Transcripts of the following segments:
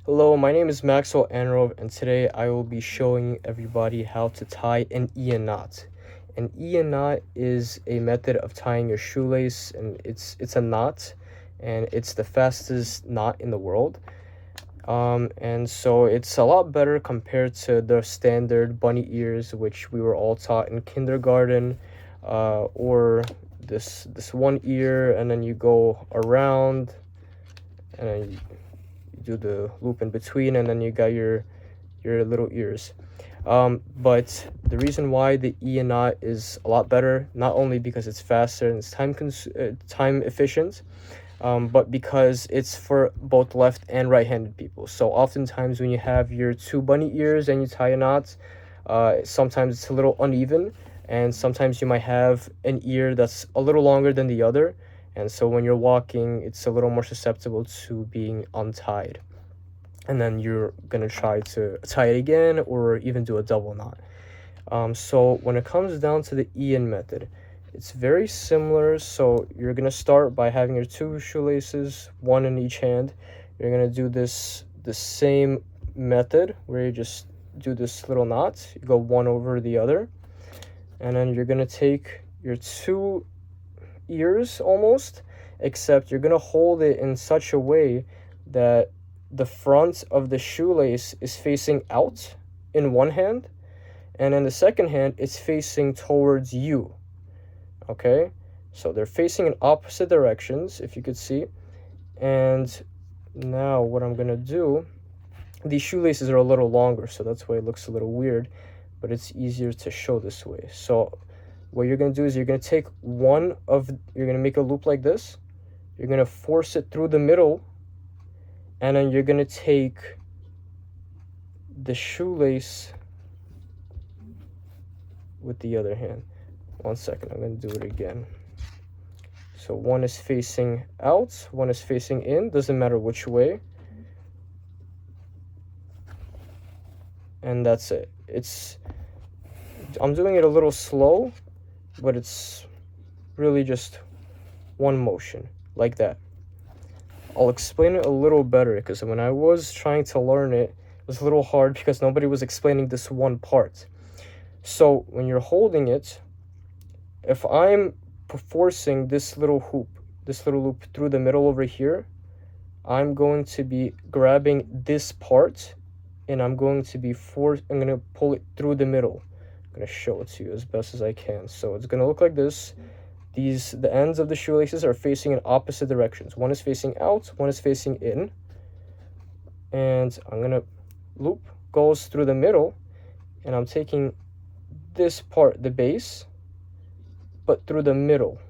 Hello, my name is Maxwell Anrov, and today I will be showing everybody how to tie an Ian knot. An Ian knot is a method of tying your shoelace, and it's a knot, and it's the fastest knot in the world. And so it's a lot better compared to the standard bunny ears, which we were all taught in kindergarten, or this one ear, and then you go around, and then you do the loop in between, and then you got your little ears. But the reason why the Ian knot is a lot better, not only because it's faster and it's time efficient, but because it's for both left and right-handed people. So oftentimes when you have your two bunny ears and you tie a knot, sometimes it's a little uneven, and sometimes you might have an ear that's a little longer than the other, and so when you're walking, it's a little more susceptible to being untied. And then you're gonna try to tie it again or even do a double knot. So when it comes down to the Ian method, it's very similar. So you're gonna start by having your two shoelaces, one in each hand. You're gonna do the same method where you just do this little knot. You go one over the other, and then you're gonna take your two ears almost, except you're gonna hold it in such a way that the front of the shoelace is facing out in one hand, and in the second hand it's facing towards you. Okay, so they're facing in opposite directions, if you could see. And now what I'm gonna do, these shoelaces are a little longer, so that's why it looks a little weird, but it's easier to show this way. So what you're going to do is you're going to take you're going to make a loop like this. You're going to force it through the middle, and then you're going to take the shoelace with the other hand. One second, I'm going to do it again. So one is facing out, one is facing in, doesn't matter which way. And that's it. I'm doing it a little slow, but it's really just one motion like that. I'll explain it a little better, because when I was trying to learn it, it was a little hard because nobody was explaining this one part. So when you're holding it, if I'm forcing this little loop through the middle over here, I'm going to be grabbing this part, and I'm going to pull it through the middle. I'm going to show it to you as best as I can. So it's going to look like this. The ends of the shoelaces are facing in opposite directions. One is facing out, one is facing in. And I'm going to loop goes through the middle, and I'm taking this part, the base, but through the middle.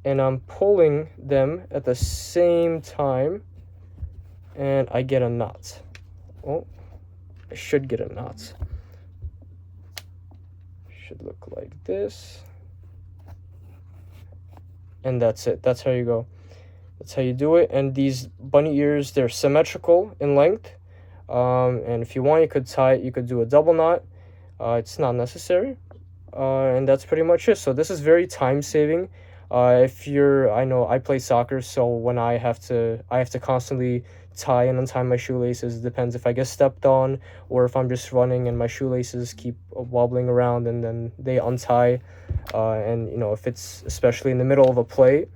And I'm pulling them at the same time, and I get a knot. Oh, I should get a knot. Should look like this, and that's it. That's how you go. That's how you do it. And these bunny ears, they're symmetrical in length, and if you want, you could do a double knot. It's not necessary, and that's pretty much it. So this is very time saving. I know I play soccer, so when I have to constantly tie and untie my shoelaces. It depends if I get stepped on or if I'm just running and my shoelaces keep wobbling around and then they untie. And if it's especially in the middle of a play,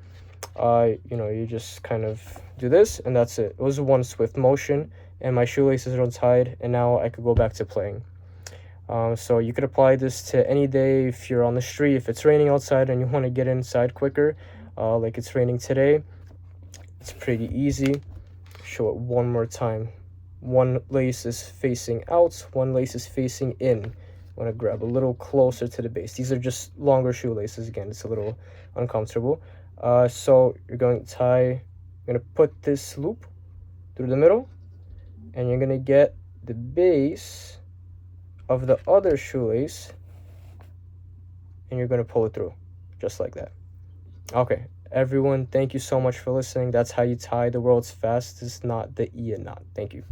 you just kind of do this, and that's it. It was one swift motion, and my shoelaces are untied, and now I could go back to playing. So you could apply this to any day. If you're on the street, if it's raining outside and you want to get inside quicker, like it's raining today, it's pretty easy. Show it one more time. One lace is facing out, one lace is facing in. I want to grab a little closer to the base. These are just longer shoelaces. Again, it's a little uncomfortable. So you're going to put this loop through the middle, and you're going to get the base of the other shoelace, and you're going to pull it through just like that. Okay, everyone, thank you so much for listening. That's how you tie the world's fastest knot, the Ian knot. Thank you.